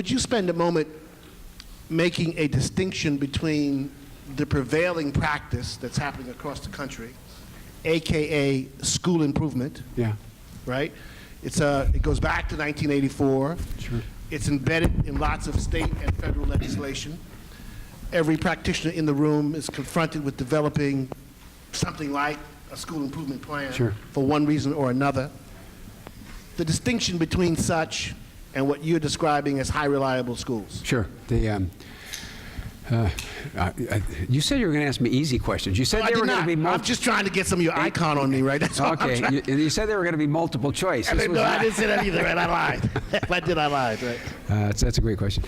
Would you spend a moment making a distinction between the prevailing practice that's happening across the country, AKA school improvement, Yeah. right? It goes back to 1984. Sure. It's embedded in lots of state and federal legislation. Every practitioner in the room is confronted with developing something like a school improvement plan for one reason or another. The distinction between such and what you're describing as high reliable schools. Sure. You said you were going to ask me easy questions. You said No, they were going to be multiple. I'm just trying to get some of your icon on me, right? That's all I'm Okay. trying. You said they were going to be multiple choice. I didn't say that either, right? I lied. If I did, I lied, right? That's a great question.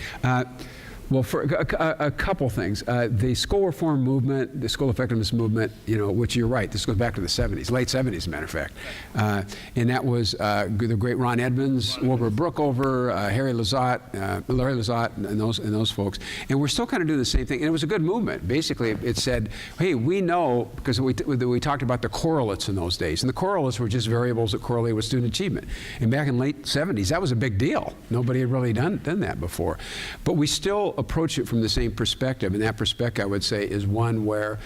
Well, for a couple things. The school reform movement, the school effectiveness movement, which you're right, this goes back to the 70s, late 70s, as a matter of fact. And that was the great Ron Edmonds, Wilbur Brookover, Larry Lizotte, and those folks. And we're still kind of doing the same thing. And it was a good movement. Basically, it said, hey, we know, because we talked about the correlates in those days. And the correlates were just variables that correlate with student achievement. And back in late 70s, that was a big deal. Nobody had really done that before. But we still approach it from the same perspective, and that perspective, I would say, is one where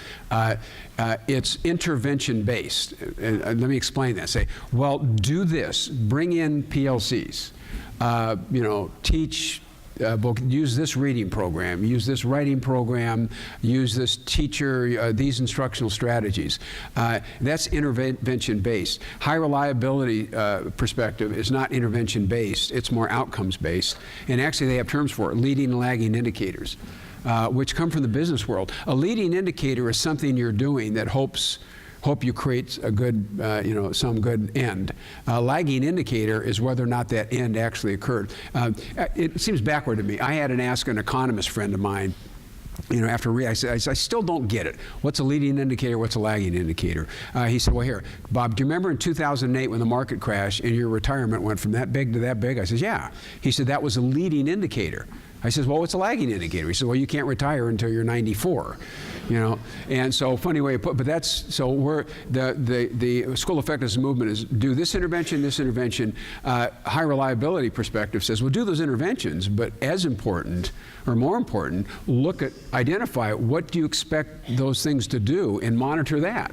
it's intervention-based. And let me explain that. Say, well, do this. Bring in PLCs. Teach. Use this reading program, use this writing program, use this teacher, these instructional strategies. That's intervention-based. High reliability perspective is not intervention-based, it's more outcomes-based. And actually they have terms for it, leading and lagging indicators, which come from the business world. A leading indicator is something you're doing that hope you create a good, some good end. A lagging indicator is whether or not that end actually occurred. It seems backward to me. I had to ask an economist friend of mine, after I said, I still don't get it. What's a leading indicator? What's a lagging indicator? He said, well, here, Bob, do you remember in 2008 when the market crashed and your retirement went from that big to that big? I said, yeah. He said, that was a leading indicator. I said, well, what's a lagging indicator? He said, well, you can't retire until you're 94. And so funny way to put, but that's, so we're, the school effectiveness movement is do this intervention. High reliability perspective says, well, do those interventions, but as important, or more important, identify what do you expect those things to do and monitor that.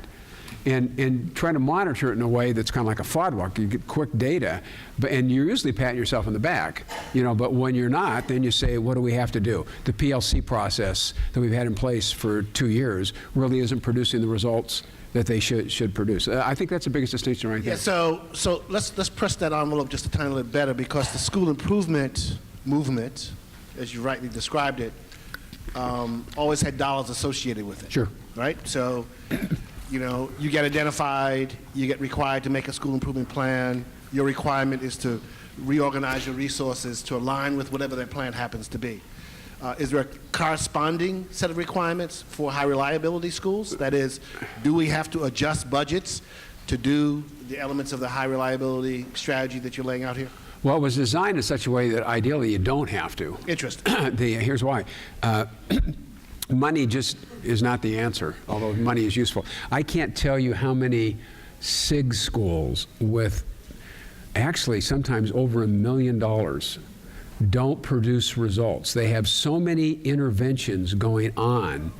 And try to monitor it in a way that's kind of like a FOD walk. You get quick data, and you're usually patting yourself on the back, but when you're not, then you say, what do we have to do? The PLC process that we've had in place for 2 years really isn't producing the results that they should produce. I think that's the biggest distinction right there. Yeah, so let's press that envelope just a tiny little bit better, because the school improvement movement, as you rightly described it, always had dollars associated with it. Sure. Right? So, you get identified, you get required to make a school improvement plan. Your requirement is to reorganize your resources to align with whatever that plan happens to be. Is there a corresponding set of requirements for high reliability schools? That is, do we have to adjust budgets to do the elements of the high reliability strategy that you're laying out here? Well, it was designed in such a way that ideally you don't have to. Interesting. Here's why. Money just is not the answer, although money is useful. I can't tell you how many SIG schools with actually sometimes over $1 million don't produce results. They have so many interventions going on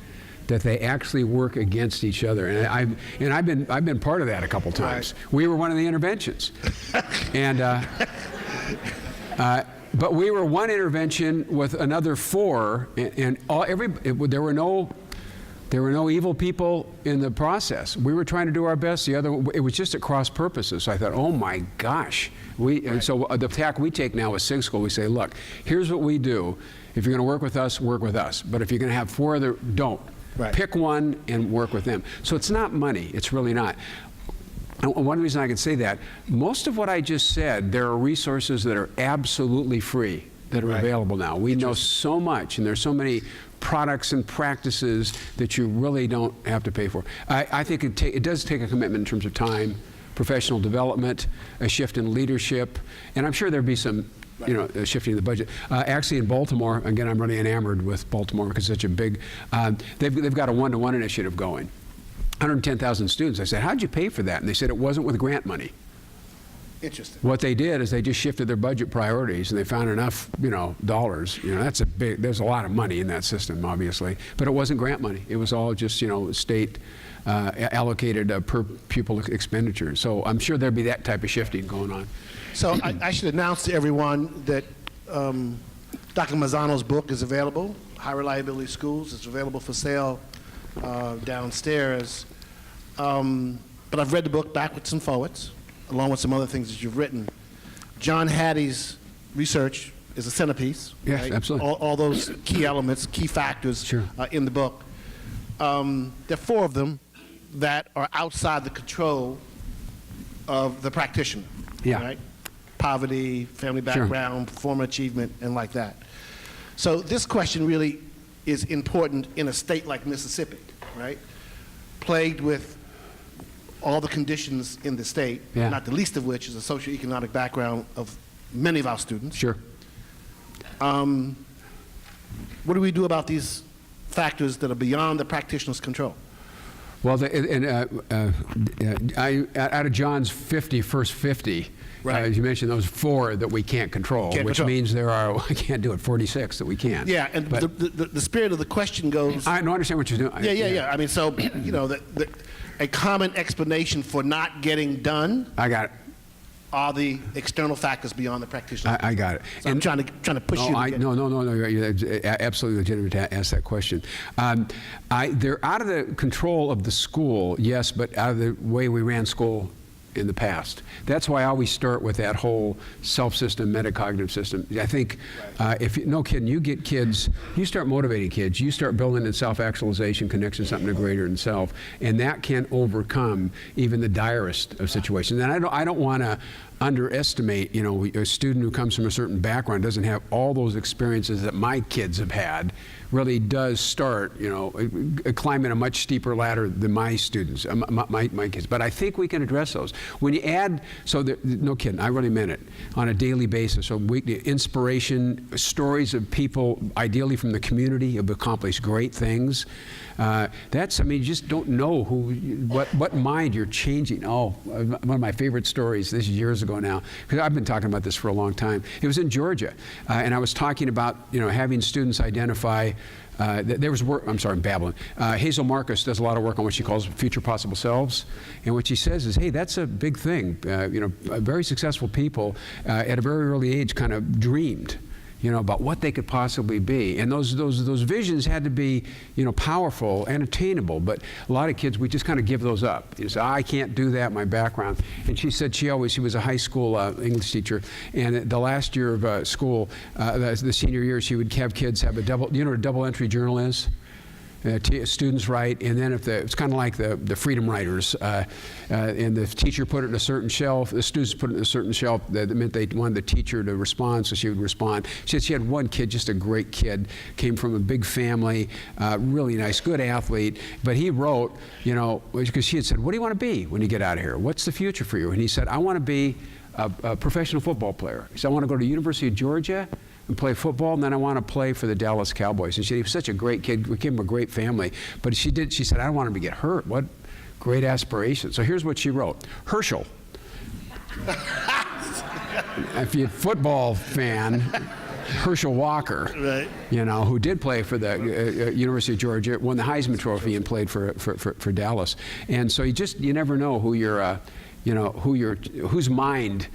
that they actually work against each other. And I've been part of that a couple times. Right. We were one of the interventions. And but we were one intervention with another 4, and there were no evil people in the process. We were trying to do our best. It was just at cross purposes. So I thought, oh my gosh. And so the tack we take now with SIG School, we say, look, here's what we do. If you're going to work with us, work with us. But if you're going to have 4 other, don't. Right. Pick one and work with them. So it's not money. It's really not. And one reason I can say that, most of what I just said, there are resources that are absolutely free that are available now. We know so much, and there's so many products and practices that you really don't have to pay for. I think it does take a commitment in terms of time, professional development, a shift in leadership, and I'm sure there'd be some shifting the budget. Actually in Baltimore, again, I'm really enamored with Baltimore because it's such a big, they've got a one-to-one initiative going. 110,000 students. I said, how'd you pay for that? And they said it wasn't with grant money. Interesting. What they did is they just shifted their budget priorities, and they found enough, dollars. That's there's a lot of money in that system, obviously. But it wasn't grant money. It was all just, state allocated per pupil expenditure. So I'm sure there'd be that type of shifting going on. So I should announce to everyone that Dr. Marzano's book is available, High Reliability Schools. It's available for sale downstairs. But I've read the book backwards and forwards, along with some other things that you've written. John Hattie's research is a centerpiece. Yes, right? absolutely. All those key elements, key factors Sure. In the book. There are 4 of them that are outside the control of the practitioner. Yeah. Right? Poverty, family background, performance achievement, and like that. So this question really is important in a state like Mississippi, right? Plagued with all the conditions in the state, Yeah. not the least of which is the socioeconomic background of many of our students. Sure. What do we do about these factors that are beyond the practitioner's control? Well, out of John's first 50, Right. as you mentioned, those 4 that we can't control, Can't which control. means there are, I can't do it, 46 that we can. Yeah, and But the spirit of the question goes... I don't understand what you're doing. Yeah. I mean, so, a common explanation for not getting done I got it. are the external factors beyond the practitioner. I got it. So I'm trying to push you to get... No. You're absolutely legitimate to ask that question. They're out of the control of the school, yes, but out of the way we ran school in the past. That's why I always start with that whole self-system, metacognitive system. I think, no kidding, you get kids, you start motivating kids, you start building in self-actualization, connection to something to greater than self, and that can overcome even the direst of situations. And I don't want to underestimate, a student who comes from a certain background, doesn't have all those experiences that my kids have had, really does start, climbing a much steeper ladder than my students, my kids. But I think we can address those. When you add, no kidding, I really meant it, on a daily basis, so weekly inspiration, stories of people, ideally from the community, who have accomplished great things. You just don't know what mind you're changing. Oh, one of my favorite stories, this is years ago now, because I've been talking about this for a long time. It was in Georgia, and I was talking about, having students identify there was work, I'm sorry, I'm babbling. Hazel Marcus does a lot of work on what she calls future possible selves. And what she says is, hey, that's a big thing. Very successful people at a very early age kind of dreamed, about what they could possibly be. And those visions had to be, powerful and attainable. But a lot of kids, we just kind of give those up. You say, I can't do that, my background. And she said she was a high school English teacher. And the last year of school, the senior year, she would have kids have a double, what a double entry journal is? Students write, and then it's kind of like the freedom writers, and the teacher put it in a certain shelf, the students put it in a certain shelf. That meant they wanted the teacher to respond, so she would respond. She said she had one kid, just a great kid, came from a big family, really nice, good athlete, but he wrote, because she had said, what do you want to be when you get out of here? What's the future for you? And he said, I want to be a professional football player. He said, I want to go to the University of Georgia and play football, and then I want to play for the Dallas Cowboys. And she said, he was such a great kid, we came from a great family, but she said, I don't want him to get hurt. What great aspiration. So here's what she wrote. Herschel. If you're a football fan, Herschel Walker, right, who did play for the University of Georgia, won the Heisman Trophy and played for Dallas. And so you never know whose mind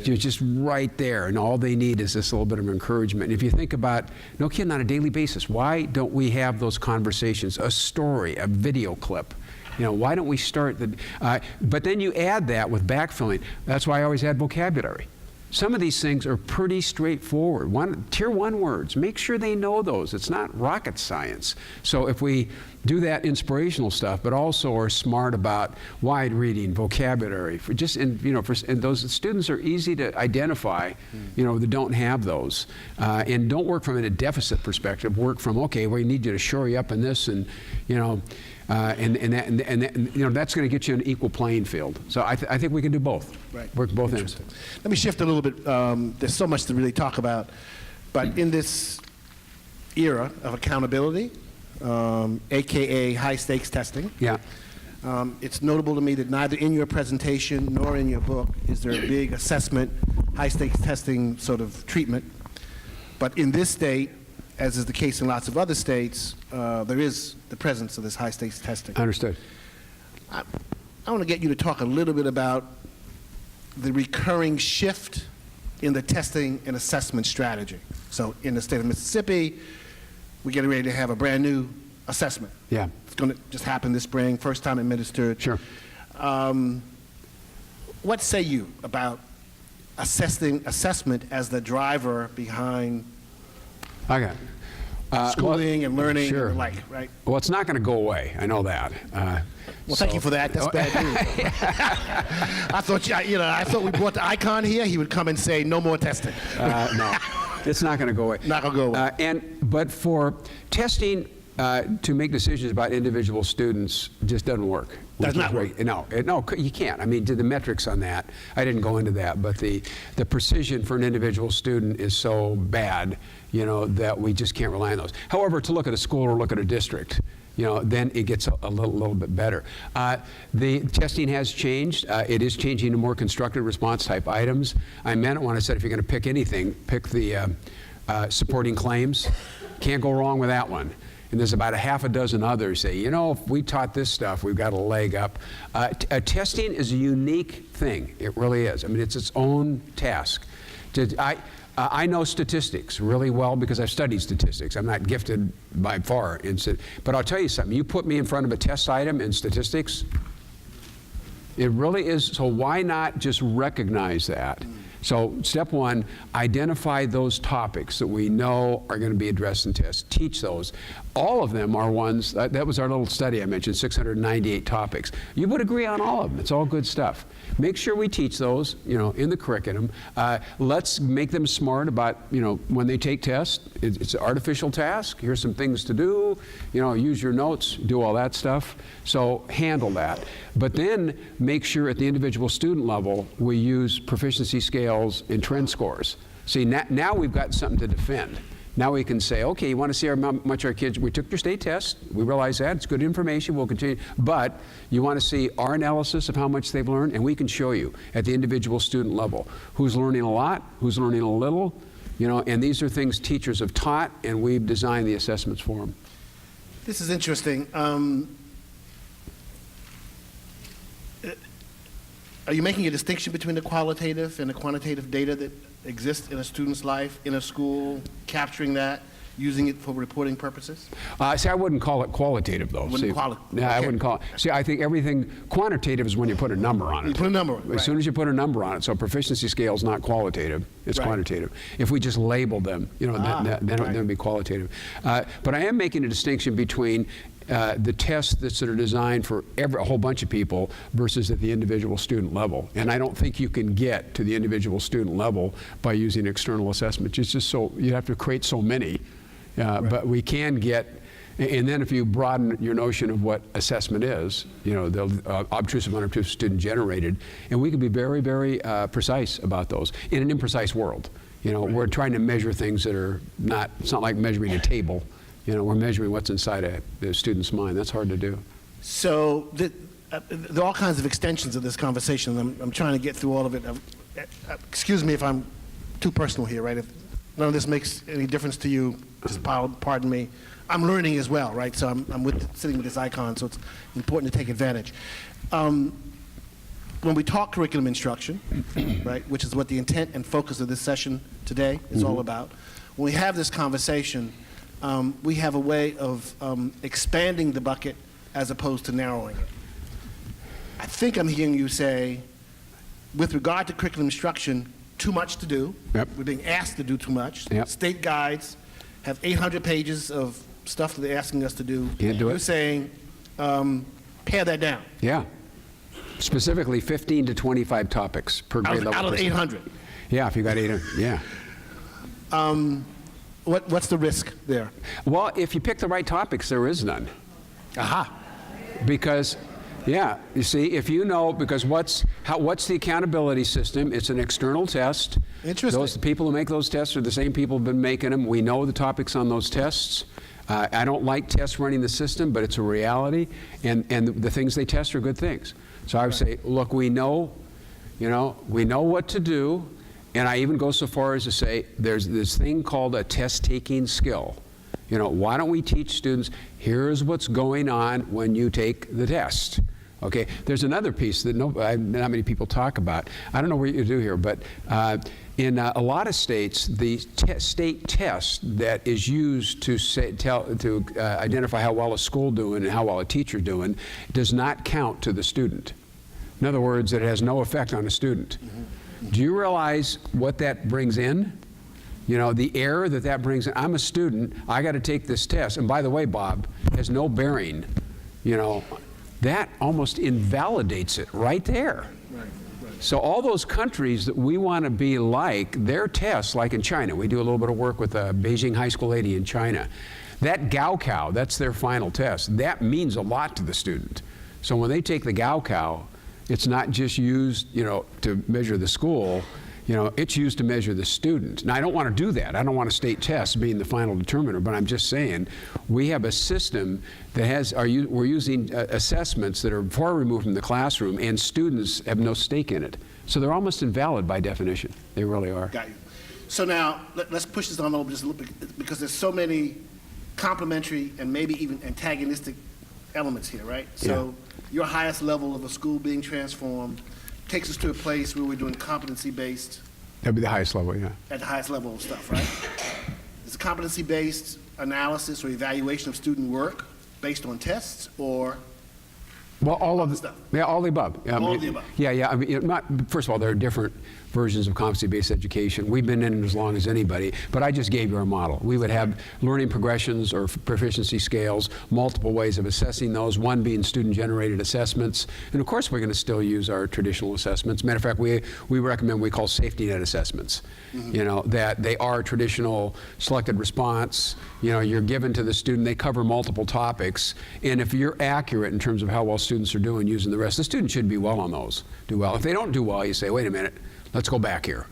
you're just right there, and all they need is this little bit of encouragement. And if you think about, no kidding, on a daily basis, why don't we have those conversations, a story, a video clip? Why don't we start but then you add that with backfilling. That's why I always add vocabulary. Some of these things are pretty straightforward. Tier 1 words, make sure they know those. It's not rocket science. So if we do that inspirational stuff, but also are smart about wide reading, vocabulary, and those students are easy to identify, that don't have those, and don't work from a deficit perspective. Work from, okay, we need you to shore you up in this, and that's going to get you an equal playing field. So I think we can do both. Right. Work both ends. Let me shift a little bit. There's so much to really talk about, but in this era of accountability, AKA high-stakes testing, yeah, It's notable to me that neither in your presentation nor in your book is there a big assessment, high-stakes testing sort of treatment. But in this state, as is the case in lots of other states, there is the presence of this high-stakes testing. Understood. I want to get you to talk a little bit about the recurring shift in the testing and assessment strategy. So in the state of Mississippi, we're getting ready to have a brand new assessment. Yeah. It's going to just happen this spring, first time administered. Sure. What say you about assessment as the driver behind Okay. schooling and learning sure. and the like, right? Well, it's not going to go away. I know that. Well, thank you for that. That's bad news. I thought we brought the icon here. He would come and say, no more testing. No, it's not going to go away. Not going to go away. But for testing to make decisions about individual students just doesn't work. Does not work. No, you can't. I mean, the metrics on that, I didn't go into that, but the precision for an individual student is so bad, that we just can't rely on those. However, to look at a school or look at a district, then it gets a little bit better. The testing has changed. It is changing to more constructed response type items. I meant it when I said if you're going to pick anything, pick the supporting claims. Can't go wrong with that one. And there's about a half a dozen others say, if we taught this stuff, we've got a leg up. Testing is a unique thing. It really is. I mean, it's its own task. I know statistics really well because I've studied statistics. I'm not gifted by far. But I'll tell you something. You put me in front of a test item in statistics, it really is. So why not just recognize that? So step one, identify those topics that we know are going to be addressed in tests. Teach those. All of them are ones, that was our little study I mentioned, 698 topics. You would agree on all of them. It's all good stuff. Make sure we teach those, in the curriculum. Let's make them smart about, when they take tests. It's an artificial task. Here's some things to do. Use your notes, do all that stuff. So handle that. But then make sure at the individual student level we use proficiency scales and trend scores. See, now we've got something to defend. Now we can say, okay, you want to see how much our kids, we took your state test, we realize that, it's good information, we'll continue, but you want to see our analysis of how much they've learned, and we can show you at the individual student level who's learning a lot, who's learning a little, and these are things teachers have taught, and we've designed the assessments for them. This is interesting. Are you making a distinction between the qualitative and the quantitative data that exists in a student's life, in a school, capturing that, using it for reporting purposes? See, I wouldn't call it qualitative, though. I wouldn't call it. See, I think everything quantitive is when you put a number on it. You put a number on it. As soon as you put a number on it, so proficiency scale is not qualitative, it's quantitative. If we just label them, then it would be qualitative. But I am making a distinction between the tests that are designed for a whole bunch of people versus at the individual student level. And I don't think you can get to the individual student level by using external assessment. It's just so, you have to create so many. But we can get, and then if you broaden your notion of what assessment is, the obtrusive, unobtrusive, student generated, and we can be very, very precise about those in an imprecise world. We're trying to measure things that are not, it's not like measuring a table. We're measuring what's inside the student's mind. That's hard to do. So there are all kinds of extensions of this conversation. I'm trying to get through all of it. Excuse me if I'm too personal here, right? If none of this makes any difference to you, just pardon me. I'm learning as well, right? So I'm sitting with this icon, so it's important to take advantage. When we talk curriculum instruction, right, which is what the intent and focus of this session today is all about, when we have this conversation, we have a way of expanding the bucket as opposed to narrowing it. I think I'm hearing you say, with regard to curriculum instruction, too much to do. Yep. We're being asked to do too much. Yep. State guides have 800 pages of stuff that they're asking us to do. Can't do it. You're saying, pare that down. Yeah. Specifically 15 to 25 topics per grade level. Out of 800. Yeah, if you got 800, yeah. What's the risk there? Well, if you pick the right topics, there is none. Aha. Because, yeah, you see, if you know, because what's the accountability system? It's an external test. Interesting. The people who make those tests are the same people who've been making them. We know the topics on those tests. I don't like tests running the system, but it's a reality, and the things they test are good things. So I would say, look, we know what to do, and I even go so far as to say there's this thing called a test-taking skill. Why don't we teach students, here's what's going on when you take the test. Okay, there's another piece that not many people talk about. I don't know what you do here, but in a lot of states, the state test that is used to identify how well a school doing and how well a teacher doing does not count to the student. In other words, it has no effect on a student. Mm-hmm. Do you realize what that brings in? The error that brings in. I'm a student, I got to take this test, and by the way, Bob, has no bearing, that almost invalidates it right there. Right. So all those countries that we want to be like, their tests, like in China, we do a little bit of work with a Beijing high school lady in China. That Gaokao, that's their final test, that means a lot to the student. So when they take the Gaokao, it's not just used, to measure the school, it's used to measure the student. Now, I don't want to do that. I don't want a state test being the final determiner, but I'm just saying we have a system that we're using assessments that are far removed from the classroom, and students have no stake in it. So they're almost invalid by definition. They really are. Got you. So now, let's push this on over just a little bit, because there's so many complementary and maybe even antagonistic elements here, right? So your highest level of a school being transformed takes us to a place where we're doing competency-based. That'd be the highest level, yeah. At the highest level of stuff, right? Is it competency-based analysis or evaluation of student work based on tests, or? Well, all of the stuff. Yeah, all the above. All of the above. Yeah. I mean, first of all, there are different versions of competency-based education. We've been in it as long as anybody, but I just gave you our model. We would have learning progressions or proficiency scales, multiple ways of assessing those, one being student-generated assessments, and of course we're going to still use our traditional assessments. Matter of fact, we recommend we call safety net assessments, that they are traditional selected response, you're given to the student, they cover multiple topics, and if you're accurate in terms of how well students are doing using the rest, the student should be well on those, do well. If they don't do well, you say, wait a minute, let's go back here.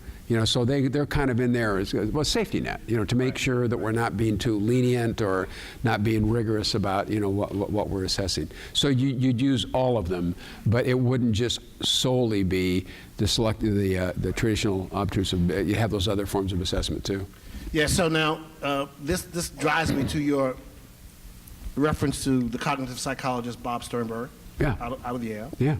So they're kind of in there as well, safety net, to make sure that we're not being too lenient or not being rigorous about, what we're assessing. So you'd use all of them, but it wouldn't just solely be the traditional obtrusive. You have those other forms of assessment too. Yeah. So now this drives me to your reference to the cognitive psychologist Bob Sternberg, out of Yale. Yeah.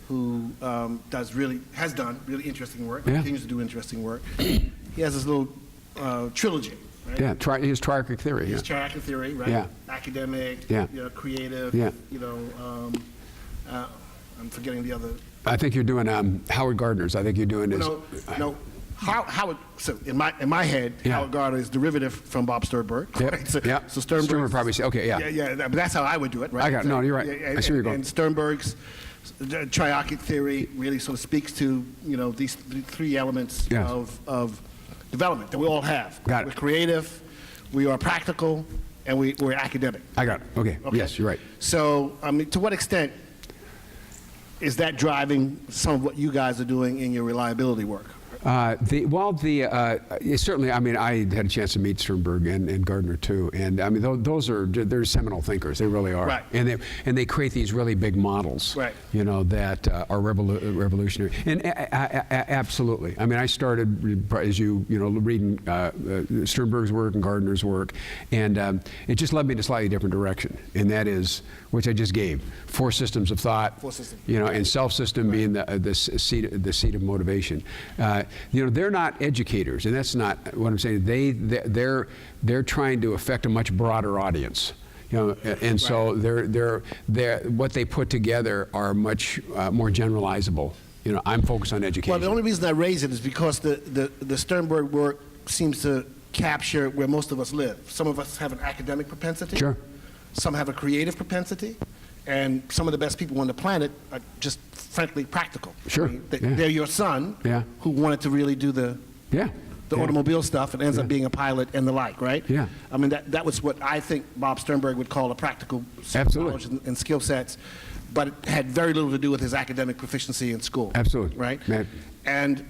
Who has done really interesting work, continues to do interesting work. He has this little trilogy, right? Yeah, his triarchic theory. His triarchic theory, right? Yeah. Academic, creative, I'm forgetting the other. I think you're doing Howard Gardner's. I think you're doing his. No. Howard, so in my head, Howard Gardner is derivative from Bob Sternberg. Yep. Right? So Sternberg probably say, okay, yeah. Yeah, but that's how I would do it, right? I got it. No, you're right. I see where you're going. And Sternberg's triarchic theory really sort of speaks to these three elements of development that we all have. Got it. We're creative, we are practical, and we're academic. I got it. Okay. Yes, you're right. So, to what extent is that driving some of what you guys are doing in your reliability work? Certainly, I had a chance to meet Sternberg and Gardner too, and they're seminal thinkers. They really are. Right. And they create these really big models. Right. That are revolutionary. And absolutely. I started as reading Sternberg's work and Gardner's work, and it just led me in a slightly different direction, and that is which I just gave: 4 systems of thought. 4 systems. And self-system being the seat of motivation. They're not educators, and that's not what I'm saying. They're trying to affect a much broader audience. And so they're what they put together are much more generalizable. I'm focused on education. Well, the only reason I raise it is because the Sternberg work seems to capture where most of us live. Some of us have an academic propensity. Sure. Some have a creative propensity. And some of the best people on the planet are just frankly practical. Sure. They're your son who wanted to really do the automobile stuff and ends up being a pilot and the like, right? Yeah. That was what I think Bob Sternberg would call a practical knowledge and skill sets, but it had very little to do with his academic proficiency in school. Absolutely. Right? Man. And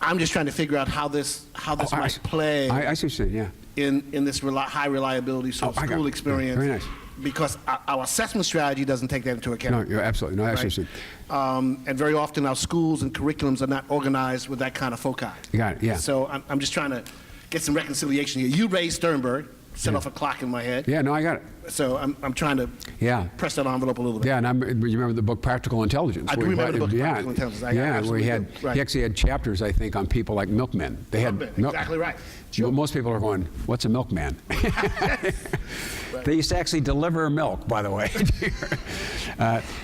I'm just trying to figure out how this might play I see what you're saying, in this high reliability sort of school experience. Very nice. Because our assessment strategy doesn't take that into account. No, you're absolutely, no, absolutely. And very often our schools and curriculums are not organized with that kind of foci. You got it, yeah. So I'm just trying to get some reconciliation here. You raised Sternberg, set off a clock in my head. Yeah, no, I got it. So I'm trying to press that envelope a little bit. Yeah, and you remember the book Practical Intelligence? I do remember the book Practical Intelligence. Where he actually had chapters, I think, on people like milkmen. They had exactly right. Sure. Most people are going, what's a milkman? Right. They used to actually deliver milk, by the way.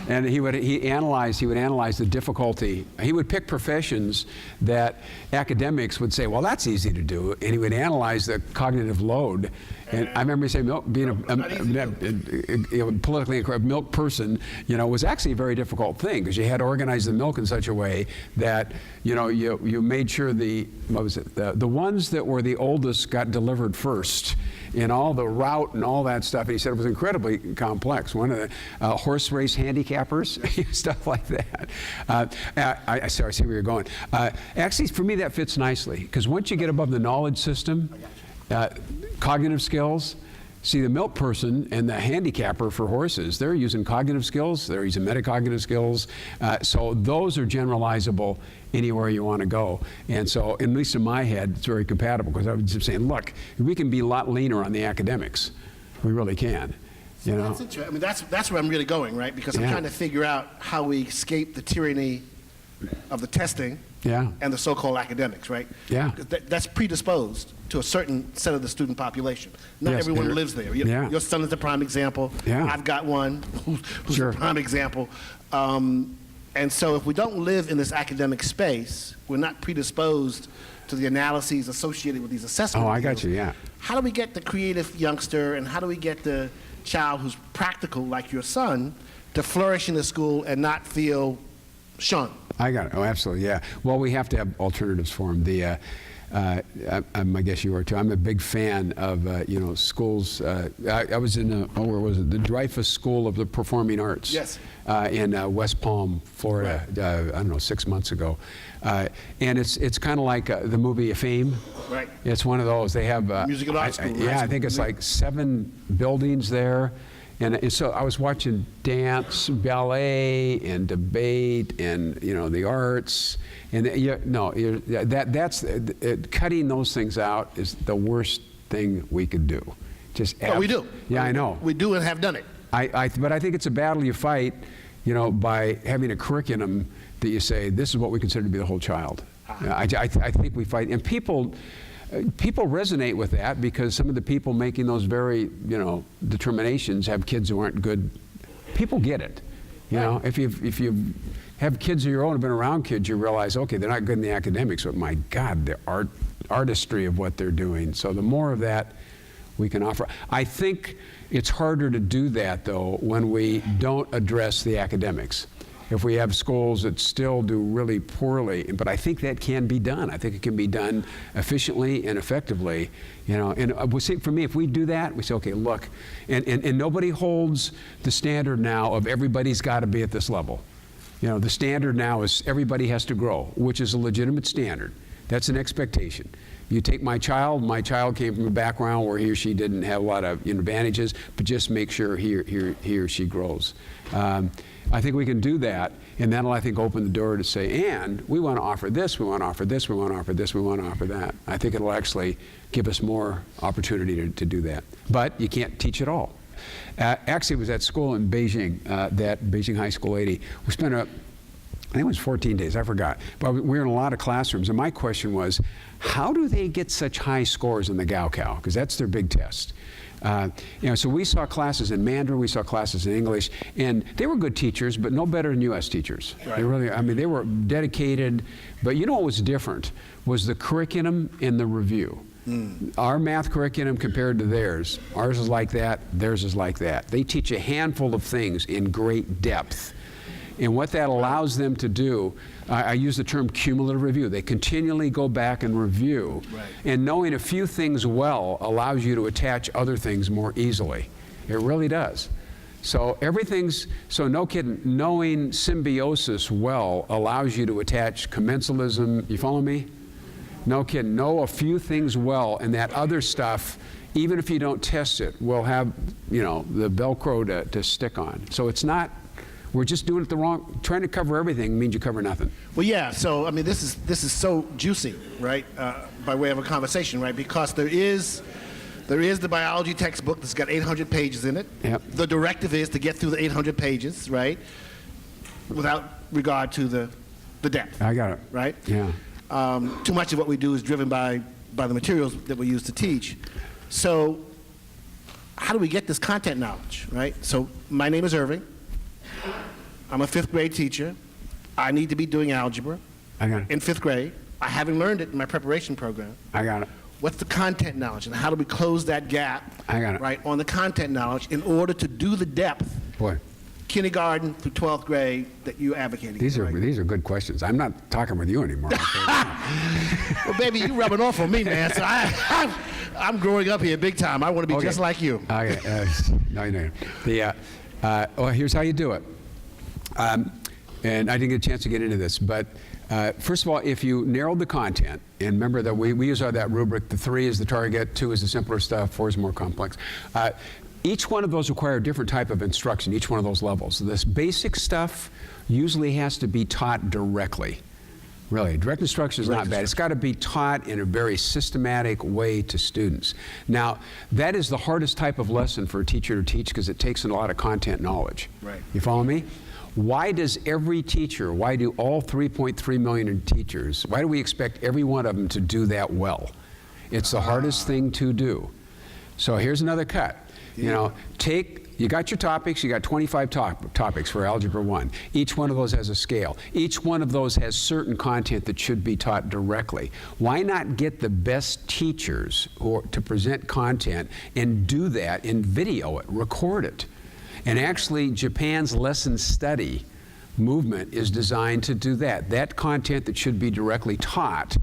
And he would analyze the difficulty. He would pick professions that academics would say, well, that's easy to do. And he would analyze the cognitive load. And I remember saying, being a politically incorrect milk person, was actually a very difficult thing because you had to organize the milk in such a way that, you made sure the ones that were the oldest got delivered first in all the route and all that stuff. And he said it was incredibly complex. One of the horse race handicappers, stuff like that. I see where you're going. Actually, for me, that fits nicely because once you get above the knowledge system, cognitive skills. See, the milk person and the handicapper for horses, they're using cognitive skills, they're using metacognitive skills. So those are generalizable anywhere you want to go. And so, at least in my head, it's very compatible because I was just saying, look, we can be a lot leaner on the academics. We really can. That's interesting. I mean, that's where I'm really going, right? Because I'm trying to figure out how we escape the tyranny of the testing and the so-called academics, right? Yeah. That's predisposed to a certain set of the student population. Not everyone lives there. Your son is a prime example. Yeah. I've got one who's a prime example. And so if we don't live in this academic space, we're not predisposed to the analyses associated with these assessment I deals. got you, yeah. How do we get the creative youngster and how do we get the child who's practical, like your son, to flourish in the school and not feel shunned? I got it. Oh, absolutely, yeah. Well, we have to have alternatives for them. I guess you are too. I'm a big fan of schools. I was in where was it? The Dreyfus School of the Performing Arts. Yes. In West Palm, Florida. Right. I don't know, 6 months ago. And it's kind of like the movie Fame. Right. It's one of those. They have music and art school. I think it's like 7 buildings there. And so I was watching dance, ballet, and debate, and the arts, and that's cutting those things out is the worst thing we could do. We do. Yeah, I know. We do and have done it. But I think it's a battle you fight, by having a curriculum that you say this is what we consider to be the whole child. I think we fight, and people resonate with that because some of the people making those very, determinations have kids who aren't good. People get it. If you have kids of your own, have been around kids, you realize, okay, they're not good in the academics, but my God, the artistry of what they're doing. So the more of that we can offer. I think it's harder to do that, though, when we don't address the academics. If we have schools that still do really poorly, but I think that can be done. I think it can be done efficiently and effectively, And we see, for me, if we do that, we say, okay, look, and nobody holds the standard now of everybody's got to be at this level. The standard now is everybody has to grow, which is a legitimate standard. That's an expectation. You take my child came from a background where he or she didn't have a lot of advantages, but just make sure he or she grows. I think we can do that, and that'll, I think, open the door to say, and we want to offer this, we want to offer this, we want to offer this, we want to offer that. I think it'll actually give us more opportunity to do that. But you can't teach it all. Actually, it was at school in Beijing, that Beijing High School 80. We spent I think it was 14 days, I forgot. But we were in a lot of classrooms, and my question was, how do they get such high scores in the Gaokao? Because that's their big test. So we saw classes in Mandarin, we saw classes in English, and they were good teachers, but no better than U.S. teachers. Right. They were dedicated, but what was different was the curriculum and the review. Our math curriculum compared to theirs, ours is like that, theirs is like that. They teach a handful of things in great depth. And what that allows them to do, I use the term cumulative review. They continually go back and review. Right. And knowing a few things well allows you to attach other things more easily. It really does. So no kidding, knowing symbiosis well allows you to attach commensalism, you follow me? No kidding. Know a few things well, and that other stuff, even if you don't test it, will have, you know, the Velcro to stick on. So it's not, we're just doing it the wrong, trying to cover everything means you cover nothing. Well, yeah, so, I mean, this is so juicy, right, by way of a conversation, right, because there is the biology textbook that's got 800 pages in it. Yep. The directive is to get through the 800 pages, right, without regard to the depth. I got it. Right? Yeah. Too much of what we do is driven by the materials that we use to teach. So how do we get this content knowledge, right? So my name is Irving. I'm a 5th grade teacher. I need to be doing algebra I got it. in 5th grade. I haven't learned it in my preparation program. I got it. What's the content knowledge, and how do we close that gap, I got it. right, on the content knowledge in order to do the depth, Boy, kindergarten through 12th grade, that you're advocating these for, are right? these are good questions. I'm not talking with you anymore. Well, baby, you rubbing off on me, man. So I'm growing up here big time. I want to be Okay. just like you. Okay. No. Well, here's how you do it. And I didn't get a chance to get into this, but first of all, if you narrowed the content, and remember that we use that rubric, the 3 is the target, 2 is the simpler stuff, 4 is more complex. Each one of those require a different type of instruction, each one of those levels. This basic stuff usually has to be taught directly. Really, direct instruction is not bad. It's got to be taught in a very systematic way to students. Now, that is the hardest type of lesson for a teacher to teach because it takes a lot of content knowledge. Right. You follow me? Why does every teacher, why do all 3.3 million teachers, why do we expect every one of them to do that well? It's the hardest thing to do. So here's another cut. You know, you got your topics, you got 25 topics for Algebra 1. Each one of those has a scale. Each one of those has certain content that should be taught directly. Why not get the best teachers to present content and do that and video it, record it? And actually, Japan's lesson study movement is designed to do that. That content that should be directly taught,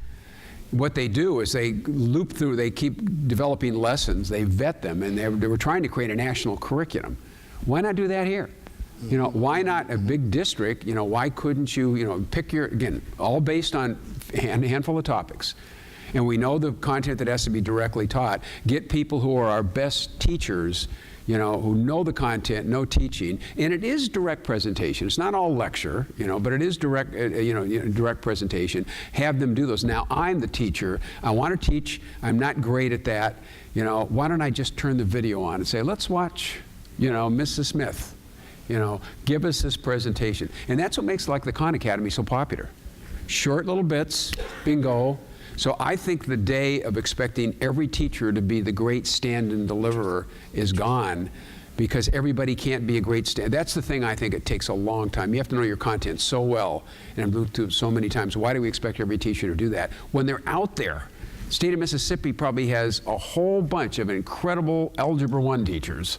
what they do is they loop through, they keep developing lessons, they vet them, and they were trying to create a national curriculum. Why not do that here? You know, why not a big district? You know, why couldn't you, you know, pick your, again, all based on a handful of topics. And we know the content that has to be directly taught. Get people who are our best teachers, you know, who know the content, know teaching, and it is direct presentation. It's not all lecture, you know, but it is direct, direct presentation. Have them do those. Now, I'm the teacher. I want to teach. I'm not great at that. You know, why don't I just turn the video on and say, let's watch, you know, Mrs. Smith, you know, give us this presentation. And that's what makes, like, the Khan Academy so popular. Short little bits, bingo. So I think the day of expecting every teacher to be the great stand-in deliverer is gone because everybody can't be a great stand. That's the thing I think it takes a long time. You have to know your content so well, and I've looked through so many times. Why do we expect every teacher to do that? When they're out there, the state of Mississippi probably has a whole bunch of incredible Algebra 1 teachers.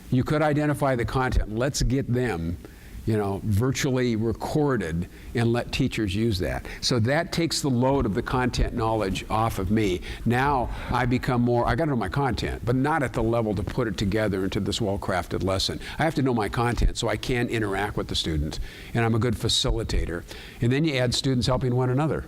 You could identify the content. Let's get them, you know, virtually recorded and let teachers use that. So that takes the load of the content knowledge off of me. Now I become more, I got to know my content, but not at the level to put it together into this well-crafted lesson. I have to know my content so I can interact with the student, and I'm a good facilitator. And then you add students helping one another.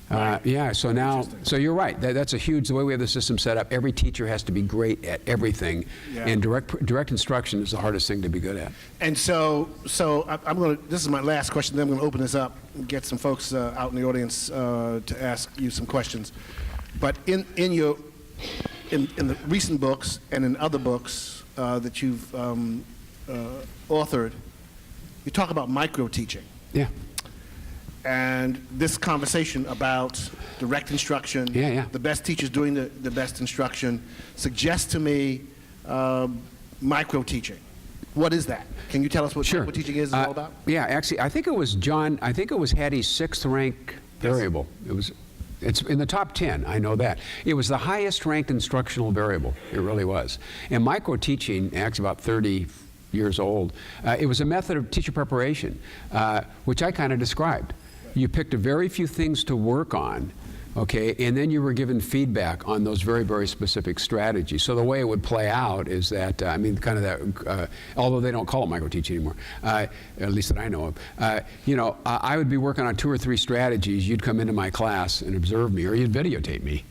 Right. Yeah, so now, so you're right. That's a huge, the way we have the system set up, every teacher has to be great at everything, and direct instruction is the hardest thing to be good at. And so I'm going to, this is my last question, then I'm going to open this up and get some folks out in the audience to ask you some questions. But in the recent books and in other books that you've authored, you talk about micro-teaching. Yeah. And this conversation about direct instruction, the best teachers doing the best instruction, suggests to me micro-teaching. What is that? Can you tell us what micro-teaching is all about? Yeah, actually, I think it was Hattie's 6th rank variable. It's in the top 10, I know that. It was the highest ranked instructional variable, it really was. And micro-teaching, actually about 30 years old, it was a method of teacher preparation, which I kind of described. You picked a very few things to work on, Okay, and then you were given feedback on those very, very specific strategies. So the way it would play out is that, I mean, kind of that, although they don't call it microteaching anymore, at least that I know of, you know, I would be working on 2 or 3 strategies. You'd come into my class and observe me, or you'd videotape me,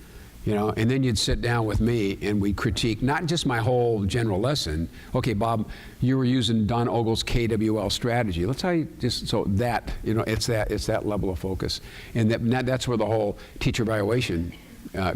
you know, and then you'd sit down with me and we'd critique not just my whole general lesson. Okay, Bob, you were using Don Ogle's KWL strategy. Let's how you just, so that, you know, it's that level of focus. And that's where the whole teacher evaluation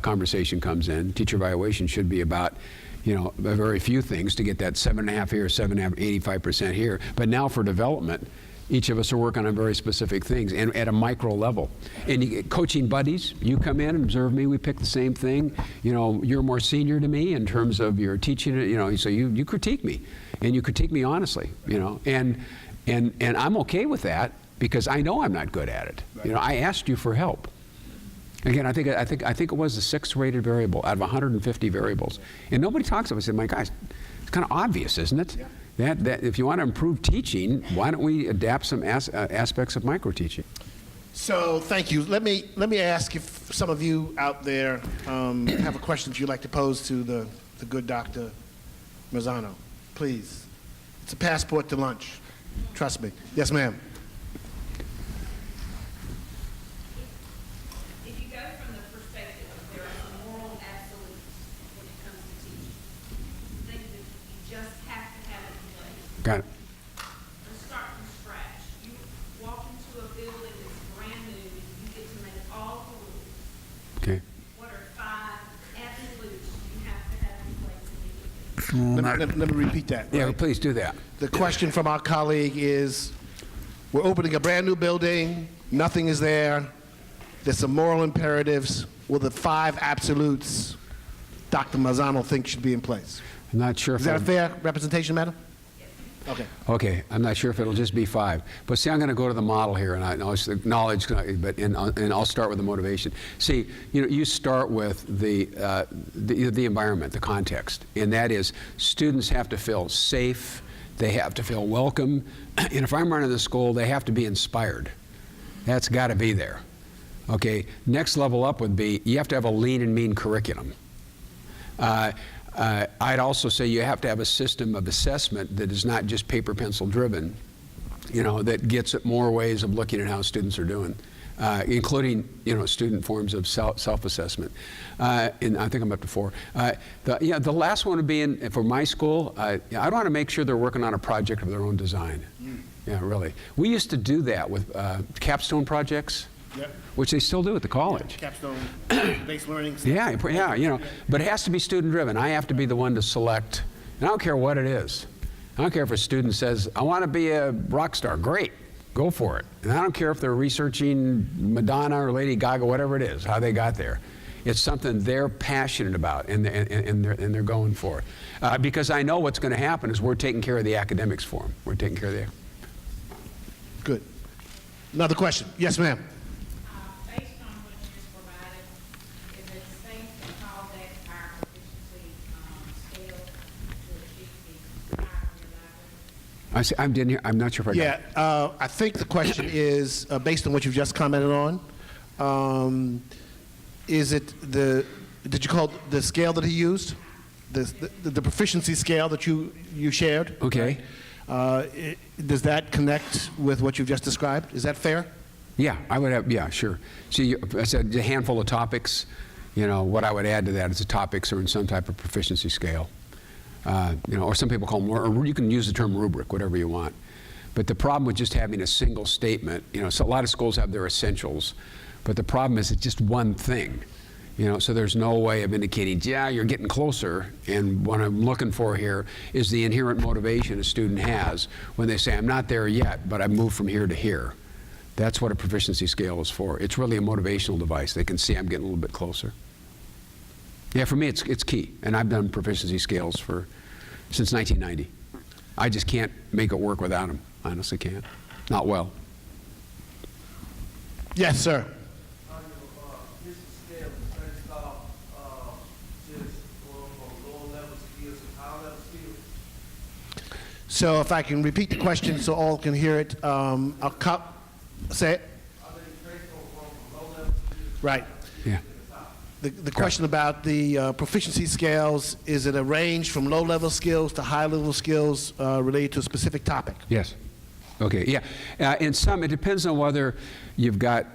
conversation comes in. Teacher evaluation should be about, you know, very few things to get that 7.5 here, 7.5, 85% here. But now for development, each of us are working on very specific things and at a micro level. And you get coaching buddies, you come in and observe me, we pick the same thing. You know, you're more senior to me in terms of your teaching, you know, so you critique me. And you critique me honestly, you know. And I'm okay with that because I know I'm not good at it. Right. You know, I asked you for help. Again, I think it was the 6th rated variable out of 150 variables. And nobody talks about it. I said, my guys, it's kind of obvious, isn't it? Yeah. That if you want to improve teaching, why don't we adapt some aspects of microteaching? So thank you. Let me ask if some of you out there have a question you'd like to pose to the good Dr. Marzano. Please. It's a passport to lunch. Trust me. Yes, ma'am. If you go from the perspective of there are moral absolutes when it comes to teaching, things that you just have to have in place. Got it. Let's start from scratch. You walk into a building that's brand new, and you get to make all the rules. Okay. What are 5 absolutes you have to have in place immediately? Let me repeat that. Yeah, right? please do that. The question from our colleague is, we're opening a brand new building, nothing is there, there's some moral imperatives. Will the 5 absolutes Dr. Marzano thinks should be in place? I'm not sure if Is that a fair representation, madam? Okay. Okay, I'm not sure if it'll just be 5. But see, I'm going to go to the model here, and I'll acknowledge, but and I'll start with the motivation. See, you know, you start with the environment, the context, and that is students have to feel safe, they have to feel welcome, and if I'm running the school, they have to be inspired. That's got to be there. Okay, next level up would be you have to have a lean and mean curriculum. I'd also say you have to have a system of assessment that is not just paper pencil driven, you know, that gets at more ways of looking at how students are doing, including, you know, student forms of self-assessment. And I think I'm up to 4. The last one would be for my school, I want to make sure they're working on a project of their own design. Yeah, really. We used to do that with capstone projects. Yep. Which they still do at the college. Yeah, capstone-based learning. Yeah, you know, but it has to be student-driven. I have to be the one to select, and I don't care what it is. I don't care if a student says, I want to be a rock star. Great, go for it. And I don't care if they're researching Madonna or Lady Gaga, whatever it is, how they got there. It's something they're passionate about, and they're going for it. Because I know what's going to happen is we're taking care of the academics for them. We're taking care of the. Good. Another question. Yes, ma'am. I'm not sure if I got it. Yeah, I think the question is, based on what you've just commented on, is it did you call it the scale that he used? The proficiency scale that you shared? Okay. Does that connect with what you've just described? Is that fair? Yeah, I would have, yeah, sure. See, I said a handful of topics. You know, what I would add to that is the topics are in some type of proficiency scale. You know, or some people call them, or you can use the term rubric, whatever you want. But the problem with just having a single statement, you know, so a lot of schools have their essentials, but the problem is it's just one thing. You know, so there's no way of indicating, yeah, you're getting closer, and what I'm looking for here is the inherent motivation a student has when they say, I'm not there yet, but I've moved from here to here. That's what a proficiency scale is for. It's really a motivational device. They can see I'm getting a little bit closer. Yeah, for me, it's key, and I've done proficiency scales since 1990. I just can't make it work without them. I honestly can't. Not well. Yes, sir. So if I can repeat the question so all can hear it, say it. Right. Yeah. the question about the proficiency scales, is it a range from low-level skills to high-level skills related to a specific topic? Yes. Okay, yeah. In some, it depends on whether you've got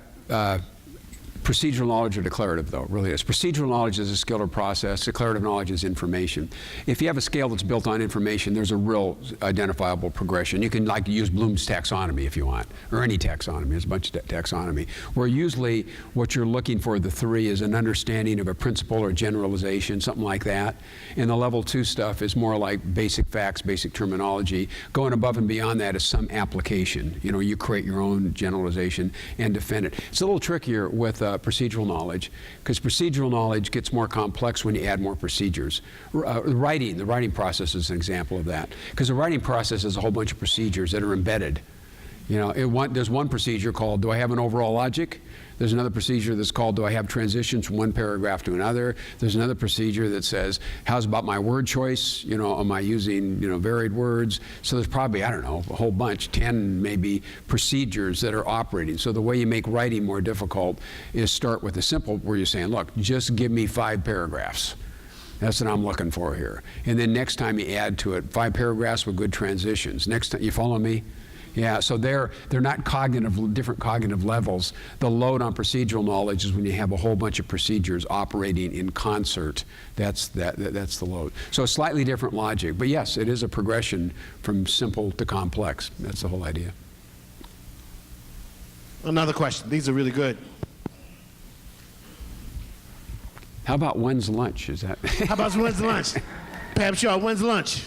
procedural knowledge or declarative, though, really is. Procedural knowledge is a skill or process. Declarative knowledge is information. If you have a scale that's built on information, there's a real identifiable progression. You can use Bloom's taxonomy if you want, or any taxonomy. There's a bunch of taxonomy, where usually what you're looking for, the 3, is an understanding of a principle or generalization, something like that. And the level 2 stuff is more like basic facts, basic terminology. Going above and beyond that is some application. You create your own generalization and defend it. It's a little trickier with procedural knowledge, because procedural knowledge gets more complex when you add more procedures. The writing process is an example of that, because the writing process is a whole bunch of procedures that are embedded. There's one procedure called, do I have an overall logic? There's another procedure that's called, do I have transitions from one paragraph to another? There's another procedure that says, how's about my word choice? Am I using, varied words? So there's probably, I don't know, a whole bunch, 10 maybe procedures that are operating. So the way you make writing more difficult is start with a simple, where you're saying, look, just give me 5 paragraphs. That's what I'm looking for here. And then next time you add to it 5 paragraphs with good transitions. Next time, you follow me? Yeah, so they're not different cognitive levels. The load on procedural knowledge is when you have a whole bunch of procedures operating in concert. That's the load. So slightly different logic, but yes, it is a progression from simple to complex. That's the whole idea. Another question. These are really good. How about when's lunch? Is that? How about when's lunch? Pam Shaw, when's lunch?